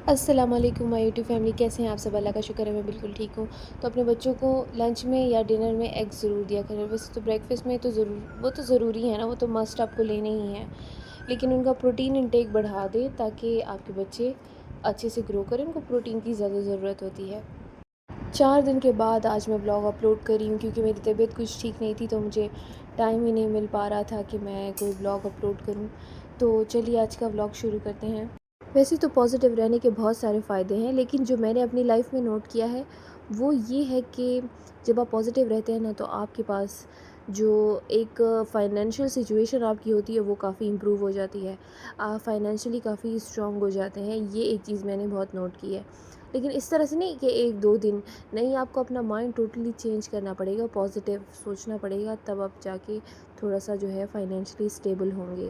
السلام علیکم مائی YouTube family, کیسے ہیں آپ سب؟ اللہ کا شکر ہے میں بالکل ٹھیک ہوں۔ تو اپنے بچوں کو لنچ میں یا ڈنر میں ایگ ضرور دیا کریں۔ ویسے تو بریک فاسٹ میں تو وہ تو ضروری ہے نا، وہ تو مسٹ آپ کو لینے ہی ہیں، لیکن ان کا پروٹین انٹیک بڑھا دیں تاکہ آپ کے بچے اچھے سے گرو کریں۔ ان کو پروٹین کی زیادہ ضرورت ہوتی ہے۔ 4 دن کے بعد آج میں بلاگ اپلوڈ کر رہی ہوں، کیونکہ میری طبیعت کچھ ٹھیک نہیں تھی تو مجھے ٹائم ہی نہیں مل پا رہا تھا کہ میں کوئی بلاگ اپلوڈ کروں۔ تو چلیے آج کا بلاگ شروع کرتے ہیں۔ ویسے تو پازیٹیو رہنے کے بہت سارے فائدے ہیں، لیکن جو میں نے اپنی لائف میں نوٹ کیا ہے وہ یہ ہے کہ جب آپ پازیٹیو رہتے ہیں نا تو آپ کے پاس جو ایک فائنینشیل سچویشن آپ کی ہوتی ہے وہ کافی امپروو ہو جاتی ہے، آپ فائنینشلی کافی اسٹرانگ ہو جاتے ہیں۔ یہ ایک چیز میں نے بہت نوٹ کی ہے، لیکن اس طرح سے نہیں کہ 1-2 دن نہیں، آپ کو اپنا مائنڈ ٹوٹلی چینج کرنا پڑے گا، پازیٹیو سوچنا پڑے گا، تب آپ جا کے تھوڑا سا جو ہے فائنینشلی اسٹیبل ہوں گے۔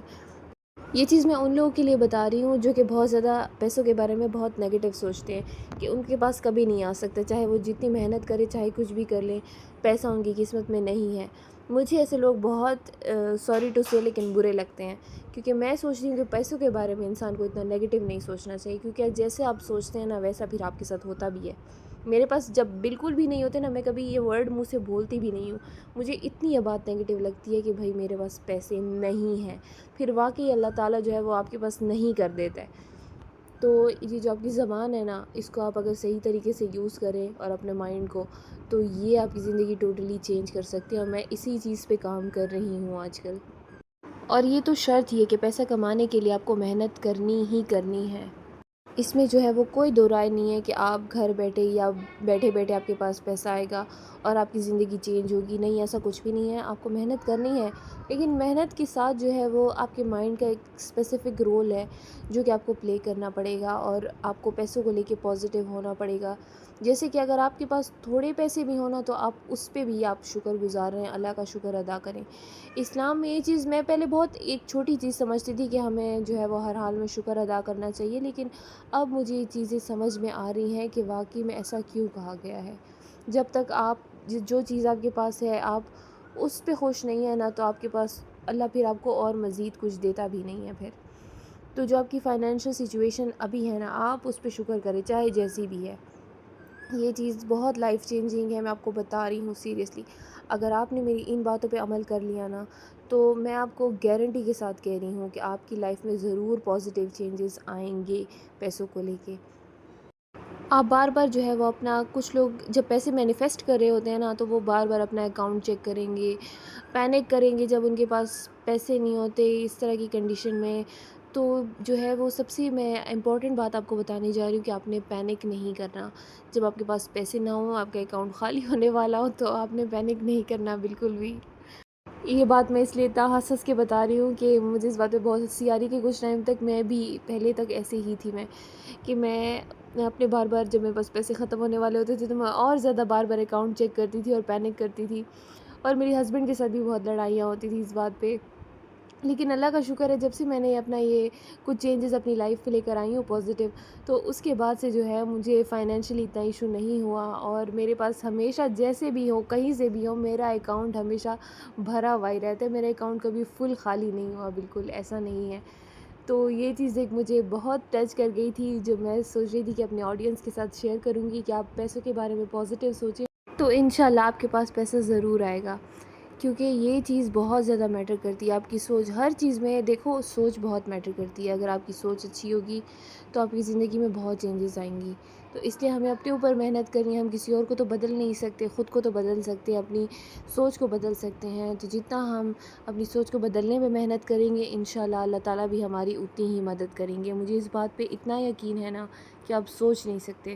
یہ چیز میں ان لوگوں کے لیے بتا رہی ہوں جو کہ بہت زیادہ پیسوں کے بارے میں بہت نیگیٹو سوچتے ہیں کہ ان کے پاس کبھی نہیں آ سکتا، چاہے وہ جتنی محنت کرے، چاہے کچھ بھی کر لیں، پیسہ ان کی قسمت میں نہیں ہے۔ مجھے ایسے لوگ بہت سوری ٹو سے لیکن برے لگتے ہیں، کیونکہ میں سوچتی ہوں کہ پیسوں کے بارے میں انسان کو اتنا نیگیٹو نہیں سوچنا چاہیے، کیونکہ جیسے آپ سوچتے ہیں نا ویسا پھر آپ کے ساتھ ہوتا بھی ہے۔ میرے پاس جب بالکل بھی نہیں ہوتے نا، میں کبھی یہ ورڈ منہ سے بولتی بھی نہیں ہوں، مجھے اتنی یہ بات نیگیٹو لگتی ہے کہ بھائی میرے پاس پیسے نہیں ہیں، پھر واقعی اللہ تعالیٰ جو ہے وہ آپ کے پاس نہیں کر دیتا ہے۔ تو یہ جو آپ کی زبان ہے نا، اس کو آپ اگر صحیح طریقے سے یوز کریں اور اپنے مائنڈ کو، تو یہ آپ کی زندگی ٹوٹلی چینج کر سکتے ہیں، اور میں اسی چیز پہ کام کر رہی ہوں آج کل۔ اور یہ تو شرط ہی ہے کہ پیسہ کمانے کے لیے آپ کو محنت کرنی ہی کرنی ہے، اس میں جو ہے وہ کوئی دو رائے نہیں ہے کہ آپ گھر بیٹھے یا بیٹھے بیٹھے آپ کے پاس پیسہ آئے گا اور آپ کی زندگی چینج ہوگی۔ نہیں، ایسا کچھ بھی نہیں ہے، آپ کو محنت کرنی ہے، لیکن محنت کے ساتھ جو ہے وہ آپ کے مائنڈ کا ایک اسپیسیفک رول ہے جو کہ آپ کو پلے کرنا پڑے گا، اور آپ کو پیسوں کو لے کے پازیٹیو ہونا پڑے گا۔ جیسے کہ اگر آپ کے پاس تھوڑے پیسے بھی ہونا تو آپ اس پہ بھی آپ شکر گزار رہے ہیں، اللہ کا شکر ادا کریں۔ اسلام میں یہ چیز میں پہلے بہت ایک چھوٹی چیز سمجھتی تھی کہ ہمیں جو ہے وہ ہر حال میں شکر ادا کرنا چاہیے، لیکن اب مجھے یہ چیزیں سمجھ میں آ رہی ہیں کہ واقعی میں ایسا کیوں کہا گیا ہے۔ جب تک آپ جو چیز آپ کے پاس ہے آپ اس پہ خوش نہیں ہیں نا، تو آپ کے پاس اللہ پھر آپ کو اور مزید کچھ دیتا بھی نہیں ہے پھر۔ تو جو آپ کی فائنینشیل سچویشن ابھی ہے نا، آپ اس پہ شکر کریں چاہے جیسی بھی ہے۔ یہ چیز بہت لائف چینجنگ ہے، میں آپ کو بتا رہی ہوں سیریسلی۔ اگر آپ نے میری ان باتوں پہ عمل کر لیا نا، تو میں آپ کو گارنٹی کے ساتھ کہہ رہی ہوں کہ آپ کی لائف میں ضرور پازیٹیو چینجز آئیں گے پیسوں کو لے کے۔ آپ بار بار جو ہے وہ اپنا، کچھ لوگ جب پیسے مینیفیسٹ کر رہے ہوتے ہیں نا تو وہ بار بار اپنا اکاؤنٹ چیک کریں گے، پینک کریں گے جب ان کے پاس پیسے نہیں ہوتے اس طرح کی کنڈیشن میں۔ تو جو ہے وہ سب سے میں امپورٹنٹ بات آپ کو بتانے جا رہی ہوں کہ آپ نے پینک نہیں کرنا۔ جب آپ کے پاس پیسے نہ ہوں، آپ کا اکاؤنٹ خالی ہونے والا ہو، تو آپ نے پینک نہیں کرنا بالکل بھی۔ یہ بات میں اس لیے اتنا ہنس ہنس کے بتا رہی ہوں کہ مجھے اس بات پہ بہت ہنسی آ رہی کہ کچھ ٹائم تک میں بھی پہلے تک ایسے ہی تھی، کہ میں اپنے بار بار جب میرے پاس پیسے ختم ہونے والے ہوتے تھے تو میں اور زیادہ بار بار اکاؤنٹ چیک کرتی تھی اور پینک کرتی تھی، اور میری ہسبینڈ کے ساتھ بھی بہت لڑائیاں ہوتی تھی اس بات پہ۔ لیکن اللہ کا شکر ہے، جب سے میں نے اپنا یہ کچھ چینجز اپنی لائف پہ لے کر آئی ہوں پازیٹیو، تو اس کے بعد سے جو ہے مجھے فائنینشلی اتنا ایشو نہیں ہوا، اور میرے پاس ہمیشہ جیسے بھی ہو، کہیں سے بھی ہو، میرا اکاؤنٹ ہمیشہ بھرا ہوا ہی رہتا ہے، میرا اکاؤنٹ کبھی فل خالی نہیں ہوا، بالکل ایسا نہیں ہے۔ تو یہ چیز ایک مجھے بہت ٹچ کر گئی تھی، جو میں سوچ رہی تھی کہ اپنے آڈینس کے ساتھ شیئر کروں گی کہ آپ پیسوں کے بارے میں پازیٹیو سوچیں، تو انشاءاللہ آپ کے پاس پیسہ ضرور آئے گا، کیونکہ یہ چیز بہت زیادہ میٹر کرتی ہے۔ آپ کی سوچ ہر چیز میں، دیکھو سوچ بہت میٹر کرتی ہے، اگر آپ کی سوچ اچھی ہوگی تو آپ کی زندگی میں بہت چینجز آئیں گی۔ تو اس لیے ہمیں اپنے اوپر محنت کرنی ہے، ہم کسی اور کو تو بدل نہیں سکتے، خود کو تو بدل سکتے ہیں، اپنی سوچ کو بدل سکتے ہیں۔ تو جتنا ہم اپنی سوچ کو بدلنے میں محنت کریں گے، انشاءاللہ اللہ تعالیٰ بھی ہماری اتنی ہی مدد کریں گے۔ مجھے اس بات پہ اتنا یقین ہے نا کہ آپ سوچ نہیں سکتے۔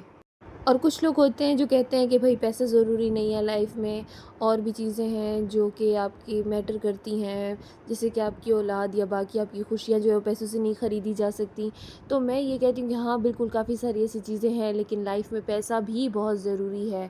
اور کچھ لوگ ہوتے ہیں جو کہتے ہیں کہ بھائی پیسہ ضروری نہیں ہے لائف میں، اور بھی چیزیں ہیں جو کہ آپ کی میٹر کرتی ہیں، جیسے کہ آپ کی اولاد یا باقی آپ کی خوشیاں جو ہے وہ پیسوں سے نہیں خریدی جا سکتی۔ تو میں یہ کہتی ہوں کہ ہاں بالکل کافی ساری ایسی چیزیں ہیں، لیکن لائف میں پیسہ بھی بہت ضروری ہے،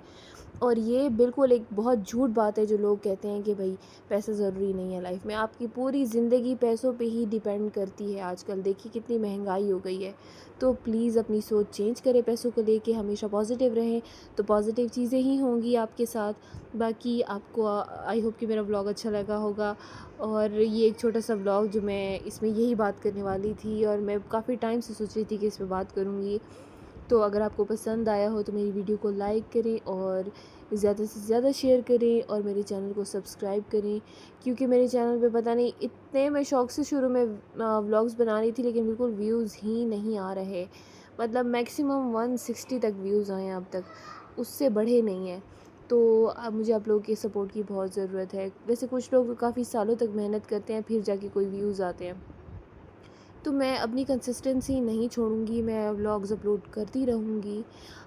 اور یہ بالکل ایک بہت جھوٹ بات ہے جو لوگ کہتے ہیں کہ بھائی پیسہ ضروری نہیں ہے لائف میں۔ آپ کی پوری زندگی پیسوں پہ ہی ڈیپینڈ کرتی ہے، آج کل دیکھیے کتنی مہنگائی ہو گئی ہے۔ تو پلیز اپنی سوچ چینج کریں، پیسوں کو لے کے ہمیشہ پازیٹیو رہیں، تو پازیٹیو چیزیں ہی ہوں گی آپ کے ساتھ۔ باقی آپ کو آئی ہوپ کہ میرا بلاگ اچھا لگا ہوگا، اور یہ ایک چھوٹا سا بلاگ جو میں اس میں یہی بات کرنے والی تھی، اور میں کافی ٹائم سے سوچ رہی تھی کہ اس پہ بات کروں گی۔ تو اگر آپ کو پسند آیا ہو تو میری ویڈیو کو لائک کریں اور زیادہ سے زیادہ شیئر کریں اور میرے چینل کو سبسکرائب کریں، کیونکہ میرے چینل پہ پتہ نہیں اتنے میں شوق سے شروع میں ولاگز بنا رہی تھی، لیکن بالکل ویوز ہی نہیں آ رہے، مطلب میکسیمم 160 تک ویوز آئے ہیں اب تک، اس سے بڑھے نہیں ہیں۔ تو اب مجھے آپ لوگوں کے سپورٹ کی بہت ضرورت ہے۔ ویسے کچھ لوگ کافی سالوں تک محنت کرتے ہیں پھر جا کے کوئی ویوز آتے ہیں، تو میں اپنی کنسسٹنسی نہیں چھوڑوں گی، میں ولاگز اپلوڈ کرتی رہوں گی۔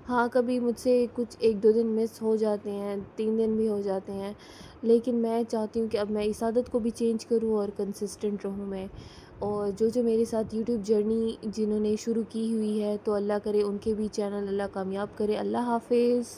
ہاں کبھی مجھ سے کچھ 1-2 دن مس ہو جاتے ہیں، 3 دن بھی ہو جاتے ہیں، لیکن میں چاہتی ہوں کہ اب میں اس عادت کو بھی چینج کروں اور کنسسٹنٹ رہوں میں، اور جو میرے ساتھ یوٹیوب جرنی جنہوں نے شروع کی ہوئی ہے تو اللہ کرے ان کے بھی چینل اللہ کامیاب کرے۔ اللہ حافظ۔